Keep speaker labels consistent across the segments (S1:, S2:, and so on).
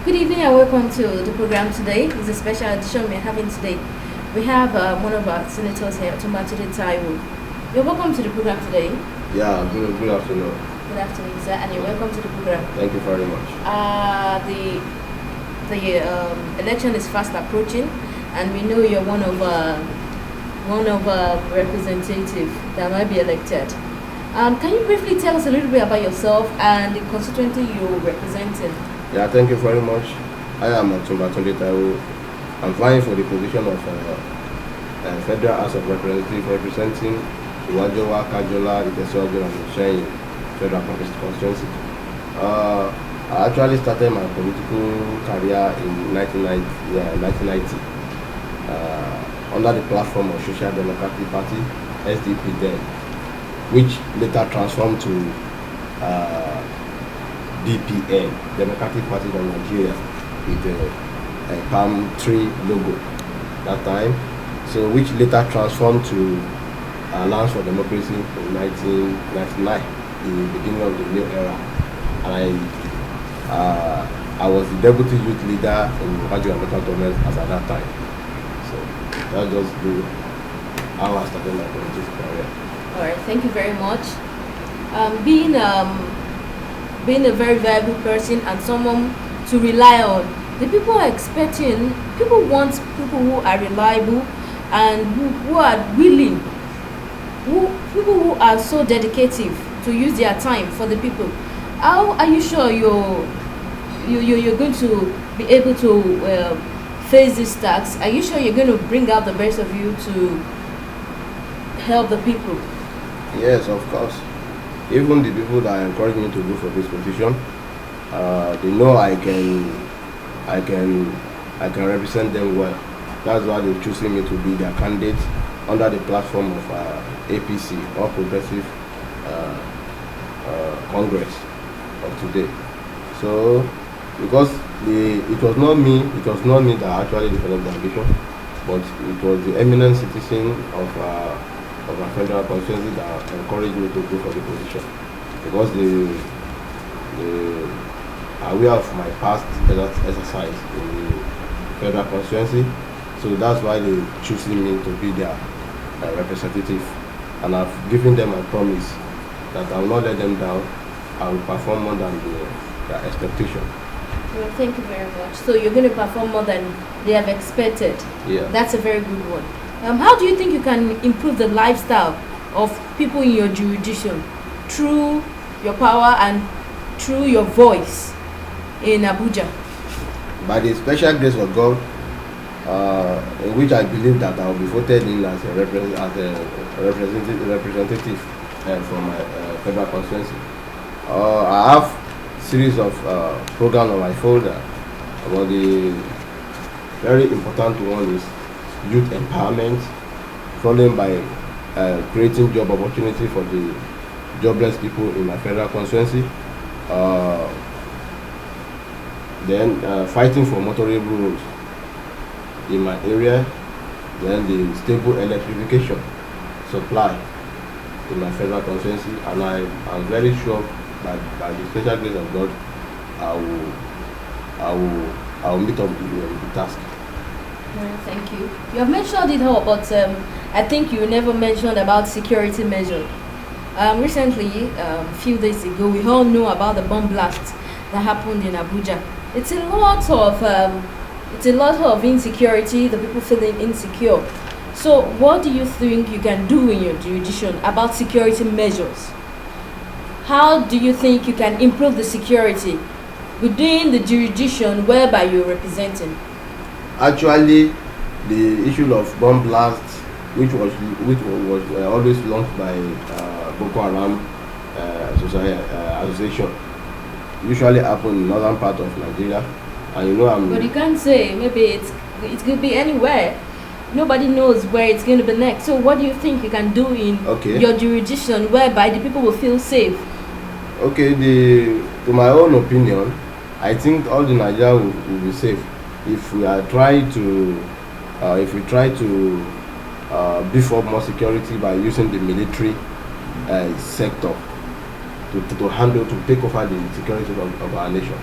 S1: Good evening and welcome to the program today. It's a special edition we're having today. We have one of our senators here, Otunba Taiwo. You're welcome to the program today.
S2: Yeah, good afternoon.
S1: Good afternoon, sir, and you're welcome to the program.
S2: Thank you very much.
S1: The election is fast approaching, and we know you're one of representative that might be elected. Can you briefly tell us a little bit about yourself and the constituency you're representing?
S2: Yeah, thank you very much. I am Otunba Taiwo. I'm vying for the position of Federal House of Representatives representing Iwajowa, Kajola, Itesuajo, and Ishayin Federal Constituency. I actually started my political career in 1990 under the platform of Social Democratic Party, SDP then, which later transformed to DPN, Democratic Party of Nigeria, with a palm tree logo that time. So which later transformed to Alliance for Democracy in 1999, the beginning of the new era. And I was the deputy youth leader in Abuja local government as at that time. So that just how I started my political career.
S1: All right, thank you very much. Being a very valuable person and someone to rely on, the people are expecting, people want people who are reliable and who are willing, people who are so dedicated to use their time for the people. How are you sure you're going to be able to face this task? Are you sure you're going to bring out the best of you to help the people?
S2: Yes, of course. Even the people that encourage me to go for this position, they know I can represent them well. That's why they're choosing me to be their candidate under the platform of APC, All Progressive Congress of today. So, because it was not me that actually developed the ambition, but it was the eminent citizen of a federal constituency that encouraged me to go for the position, because they are aware of my past exercise in the federal constituency. So that's why they choosing me to be their representative, and I've given them a promise that I will not let them down. I will perform more than their expectation.
S1: Well, thank you very much. So you're going to perform more than they have expected.
S2: Yeah.
S1: That's a very good one. How do you think you can improve the lifestyle of people in your jurisdiction through your power and through your voice in Abuja?
S2: By the special grace of God, in which I believe that I will be voted in as a representative from my federal constituency. I have series of programs on my folder, but the very important one is youth empowerment, followed by creating job opportunity for the jobless people in my federal constituency. Then fighting for motorable roads in my area. Then the stable electrification supply in my federal constituency, and I am very sure by the special grace of God, I will meet up with the task.
S1: Thank you. You have mentioned it all, but I think you never mentioned about security measures. Recently, a few days ago, we all know about the bomb blast that happened in Abuja. It's a lot of insecurity. The people feeling insecure. So, what do you think you can do in your jurisdiction about security measures? How do you think you can improve the security within the jurisdiction whereby you're representing?
S2: Actually, the issue of bomb blast, which was always launched by Boko Haram association, usually happen in northern part of Nigeria, and you know
S1: But you can't say maybe it could be anywhere. Nobody knows where it's going to be next. So what do you think you can do in your jurisdiction whereby the people will feel safe?
S2: Okay, to my own opinion, I think all the Nigeria will be safe if we are trying to beef up more security by using the military sector to take over the security of our nation.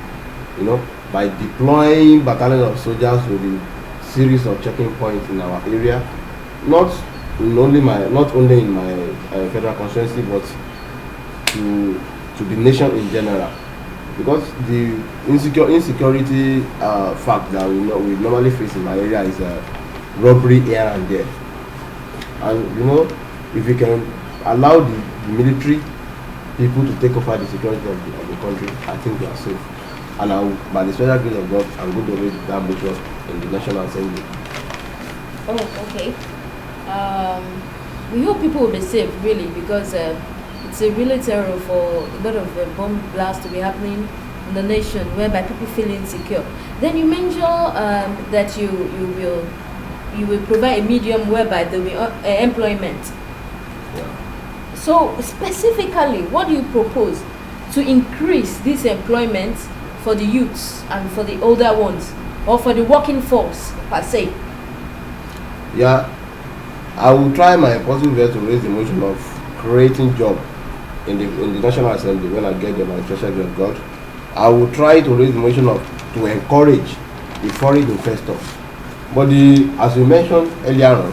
S2: you know, by deploying battalion of soldiers to the series of checking points in our area, not only in my federal constituency, but to the nation in general, because the insecurity fact that we normally face in my area is robbery here and there, and you know, if we can allow the military people to take over the security of the country, I think we are safe. And by the special grace of God, I'm going to raise that motion in the National Assembly.
S1: Oh, okay. We hope people will be safe, really, because it's a really terrible for a lot of bomb blasts to be happening in the nation, whereby people feel insecure. Then you mentioned that you will provide a medium whereby there will be employment.
S2: Yeah.
S1: So specifically, what do you propose to increase this employment for the youths and for the older ones, or for the working force per se?
S2: Yeah, I will try my possible best to raise the motion of creating job in the National Assembly when I get there by special grace of God. I will try to raise the motion to encourage the foreign investors. But as we mentioned earlier on,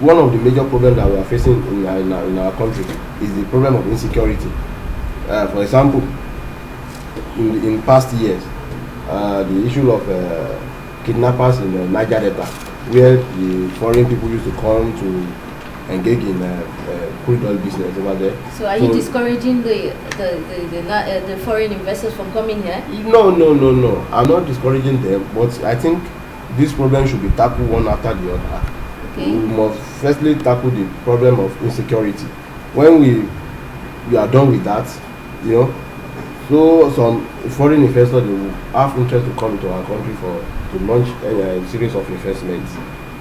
S2: one of the major problems that we are facing in our country is the problem of insecurity. For example, in past years, the issue of kidnappers in the Niger Delta, where the foreign people used to come to engage in crude oil business over there.
S1: So are you discouraging the foreign investors from coming here?
S2: No. I'm not discouraging them, but I think this problem should be tackled one after the other.
S1: Okay.
S2: We must firstly tackle the problem of insecurity. When we are done with that, you know, so some foreign investors, they will have interest to come into our country to launch a series of investments.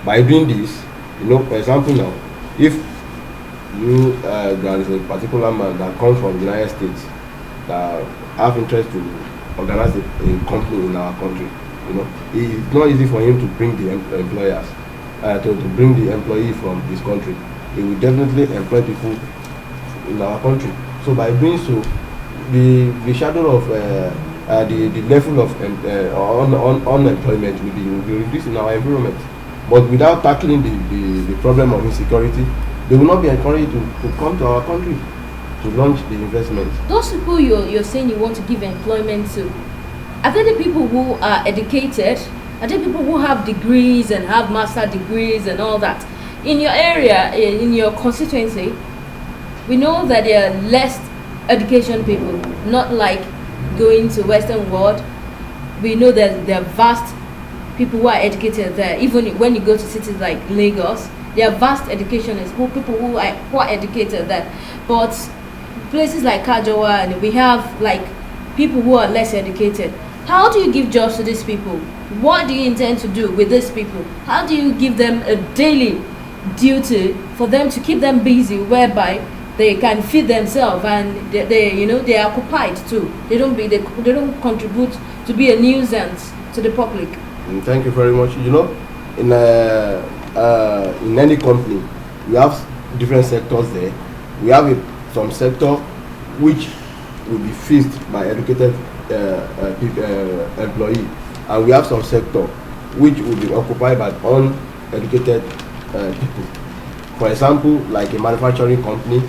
S2: By doing this, you know, for example now, if there is a particular man that comes from the United States that have interest to organize a company in our country, you know, it's not easy for him to bring the employers, to bring the employee from this country. He will definitely employ people in our country. So by doing so, the shadow of the level of unemployment will be reduced in our environment. But without tackling the problem of insecurity, they will not be encouraged to come to our country to launch the investment.
S1: Those people you're saying you want to give employment to, are they the people who are educated? Are they people who have degrees and have master degrees and all that? In your area, in your constituency, we know that there are less education people, not like going to Western world. We know that there are vast people who are educated there. Even when you go to cities like Lagos, there are vast educationists, people who are educated there. But places like Kajowa, and we have like people who are less educated. How do you give jobs to these people? What do you intend to do with these people? How do you give them a daily duty for them to keep them busy, whereby they can feed themselves and they are occupied too. They don't contribute to be a nuisance to the public.
S2: Thank you very much. You know, in any company, we have different sectors there. We have some sector which will be fixed by educated employee, and we have some sector which will be occupied by uneducated people. For example, like a manufacturing company,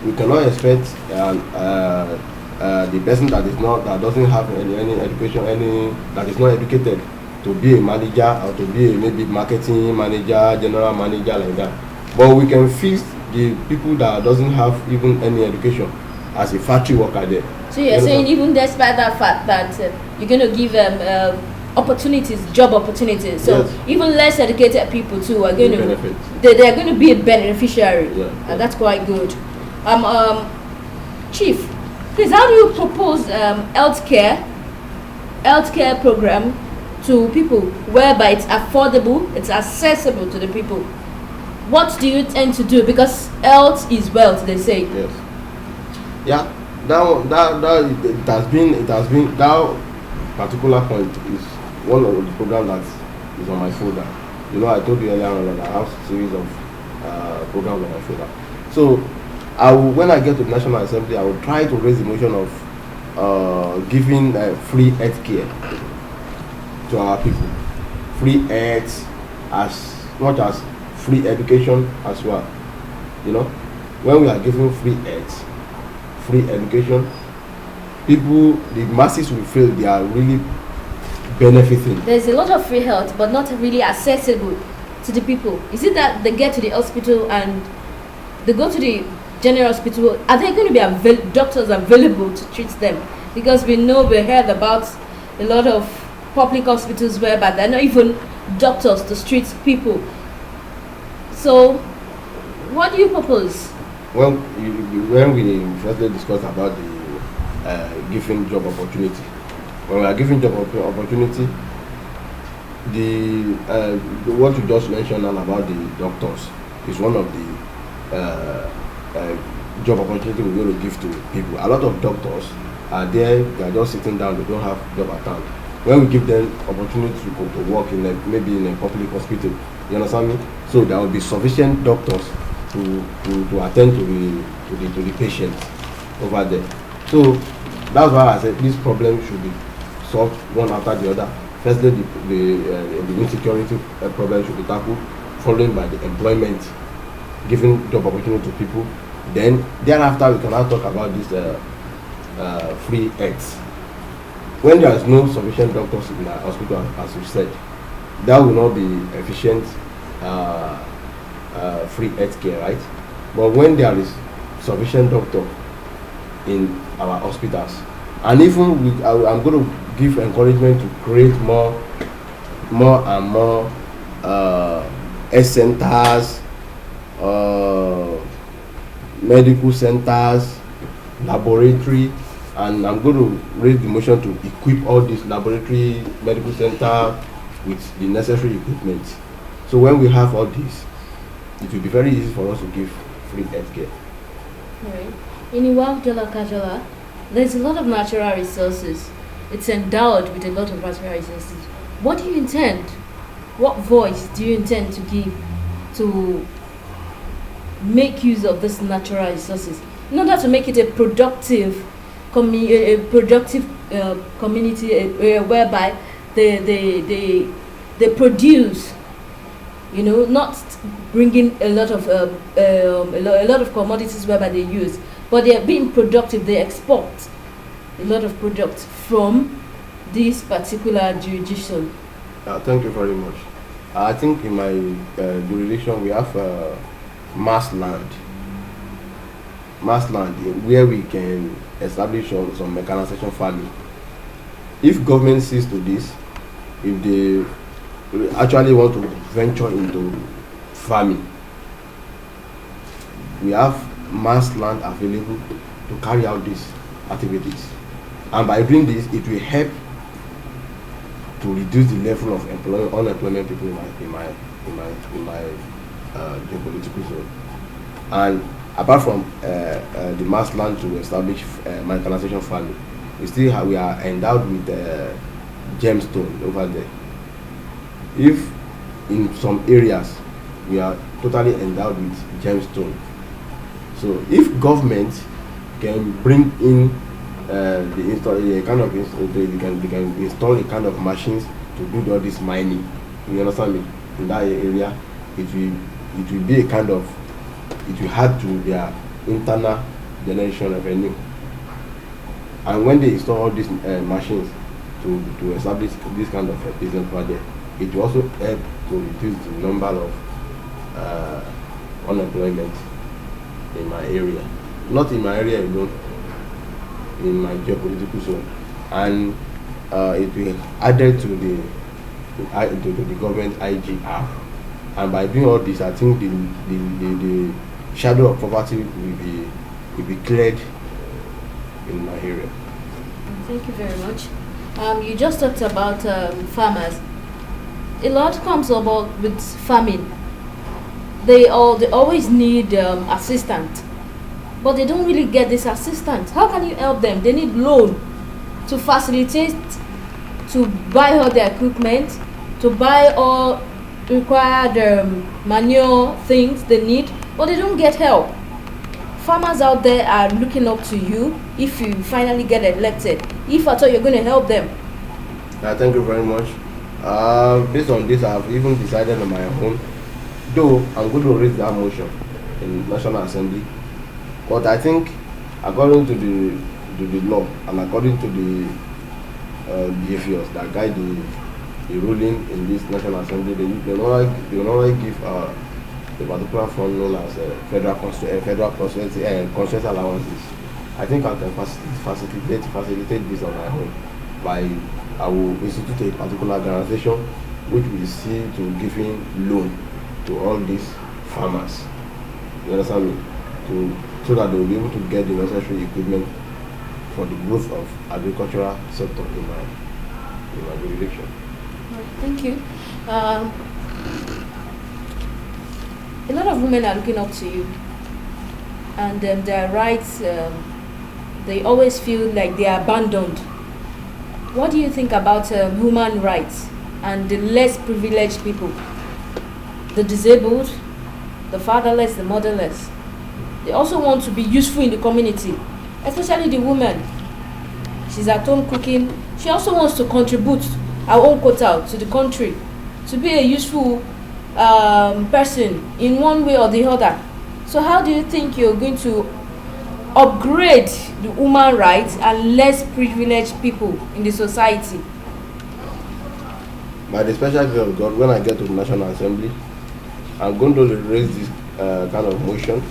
S2: we cannot expect the person that doesn't have any education, that is not educated, to be a manager or to be maybe marketing manager, general manager, like that. But we can fix the people that doesn't have even any education as a factory worker there.
S1: So you're saying even despite that fact that you're going to give them opportunities, job opportunities, so yes, even less educated people too are going to they're going to be a beneficiary.
S2: Yeah.
S1: That's quite good. Chief, please, how do you propose healthcare program to people whereby it's affordable, it's accessible to the people? What do you tend to do? Because health is wealth, they say.
S2: Yes. Yeah. It has been that particular point is one of the programs that is on my folder. You know, I told you earlier on that I have a series of programs on my folder. So when I get to the National Assembly, I will try to raise the motion of giving free health care to our people, free health as much as free education as well. You know, when we are giving free health, free education, people, the masses will feel they are really benefiting.
S1: There's a lot of free health, but not really accessible to the people. Is it that they get to the hospital and they go to the general hospital? Are there going to be doctors available to treat them? Because we heard about a lot of public hospitals whereby they're not even doctors to treat people. So, what do you propose?
S2: Well, when we firstly discussed about the giving job opportunity, when we are giving job opportunity, what you just mentioned now about the doctors is one of the job opportunity we're going to give to people. A lot of doctors are there, they are just sitting down, they don't have job at hand. When we give them opportunity to work maybe in a public hospital, you understand me? So there will be sufficient doctors to attend to the patients over there. So that's why I said this problem should be solved one after the other. Firstly, the insecurity problem should be tackled, followed by the employment, giving job opportunity to people. Then thereafter we can now talk about this free health. When there is no sufficient doctors in the hospital, as you said, that will not be efficient free health care, right? But when there is sufficient doctor in our hospitals, and even I'm going to give encouragement to create more and more health centers, medical centers, laboratory, and I'm going to raise the motion to equip all these laboratory, medical center with the necessary equipment. So when we have all this, it will be very easy for us to give free health care.
S1: Right. In Iwakjola Kajola, there's a lot of natural resources. It's endowed with a lot of natural resources. What do you intend? What voice do you intend to give to make use of these natural resources in order to make it a productive community whereby they produce, not bringing a lot of commodities whereby they use, but they are being productive. They export a lot of products from this particular jurisdiction.
S2: Thank you very much. I think in my jurisdiction we have mass land where we can establish some mechanization farming. If government sees to this, if they actually want to venture into farming, we have mass land available to carry out these activities, and by doing this it will help to reduce the level of unemployment people in my geopolitical zone. And apart from the mass land to establish mechanization farming, we are endowed with gemstone over there. If in some areas we are totally endowed with gemstone, so if government can bring in they can install a kind of machines to do all this mining, you understand me, in that area, it will be a kind of, it will add to their internal generation revenue. And when they install all these machines to establish this kind of business project, it will also help to reduce the number of unemployment in my area. Not in my area alone, in my geopolitical zone. And it will add to the government IGR. And by doing all this, I think the shadow of poverty will be cleared in my area.
S1: Thank you very much. You just talked about farmers. A lot comes about with farming. They always need assistance, but they don't really get this assistance. How can you help them? They need loan to facilitate, to buy all their equipment, to buy all required manure things they need, but they don't get help. Farmers out there are looking up to you. If you finally get elected, if at all you're going to help them?
S2: Thank you very much. Based on this, I've even decided on my own, though I'm going to raise that motion in National Assembly. But I think, according to the law and according to the behaviors that guide the ruling in this National Assembly, they will not give a particular fund known as federal constituency allowances. I think I can facilitate this on my own by I will institute a particular organization which will see to giving loan to all these farmers. You understand me? So that they will be able to get the necessary equipment for the growth of agricultural sector in my jurisdiction.
S1: Thank you. A lot of women are looking up to you, and their rights, they always feel like they are abandoned. What do you think about human rights and the less privileged people, the disabled, the fatherless, the motherless? They also want to be useful in the community, especially the woman. She's at home cooking. She also wants to contribute her own quota to the country, to be a useful person in one way or the other. So how do you think you're going to upgrade the human rights and less privileged people in the society?
S2: By the special grace of God, when I get to the National Assembly, I'm going to raise this kind of motion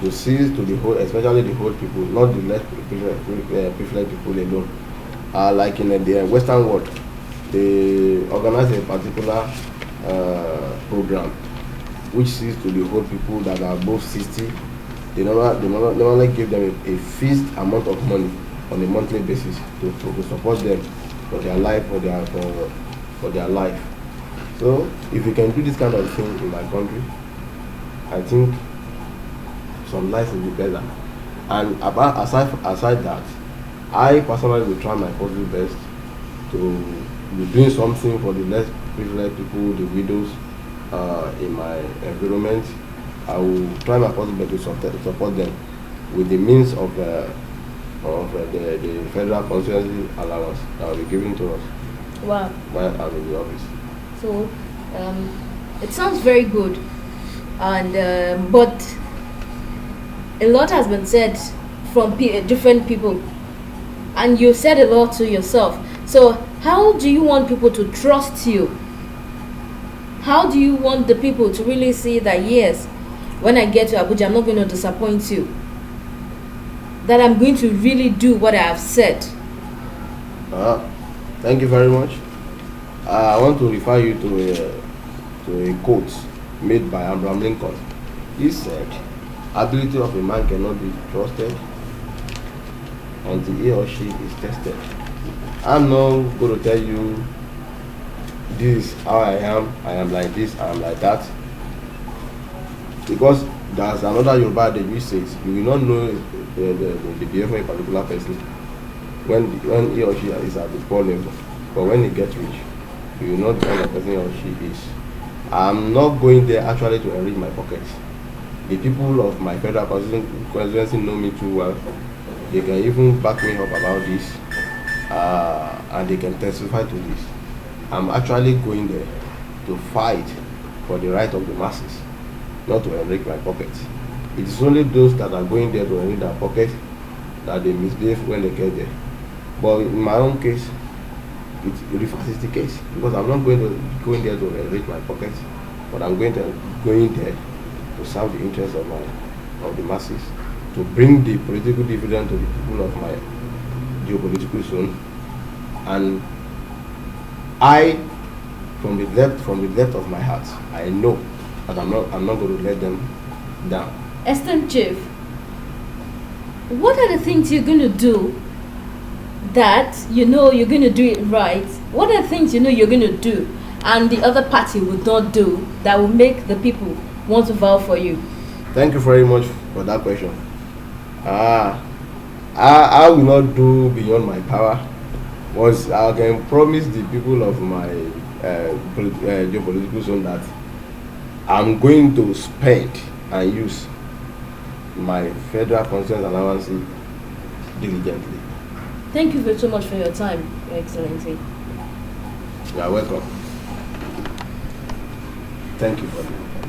S2: to seize to the whole, especially the whole people, not the less privileged people alone. Like in the Western world, they organize a particular program which sees to the whole people that are above 60. They normally give them a fixed amount of money on a monthly basis to support them for their life, for their life. So if we can do this kind of thing in my country, I think some life will be better. And aside that, I personally will try my possible best to be doing something for the less privileged people, the widows in my environment. I will try my possible best to support them with the means of the federal constituency allowance that will be given to us.
S1: Wow.
S2: While I'm in the office.
S1: So it sounds very good, and but a lot has been said from different people, and you said a lot to yourself. So how do you want people to trust you? How do you want the people to really see that, yes, when I get to Abuja, I'm not going to disappoint you, that I'm going to really do what I have said?
S2: Thank you very much. I want to refer you to a quote made by Abraham Lincoln. He said, "Ability of a man cannot be trusted until he or she is tested." I'm not going to tell you this is how I am like this, I am like that, because there's another Yoruba adage which says you will not know the behavior of a particular person when he or she is at the poor level, but when he gets rich, you will know the kind of person he or she is. I'm not going there actually to enrich my pockets. The people of my federal constituency know me too well. They can even back me up about this, and they can testify to this. I'm actually going there to fight for the right of the masses, not to enrich my pockets. It is only those that are going there to enrich their pockets that they misbehave when they get there. But in my own case, it reverses the case, because I'm not going there to enrich my pockets, but I'm going there to serve the interests of the masses, to bring the political dividend to the people of my geopolitical zone. And I, from the depth of my heart, I know that I'm not going to let them down.
S1: Esteemed Chief, what are the things you're going to do that you know you're going to do it right? What are the things you know you're going to do and the other party would not do that will make the people want to vote for you?
S2: Thank you very much for that question. I will not do beyond my power. Once I can promise the people of my geopolitical zone that I'm going to spend and use my federal constituency allowance diligently.
S1: Thank you very so much for your time, Your Excellency.
S2: You are welcome. Thank you for the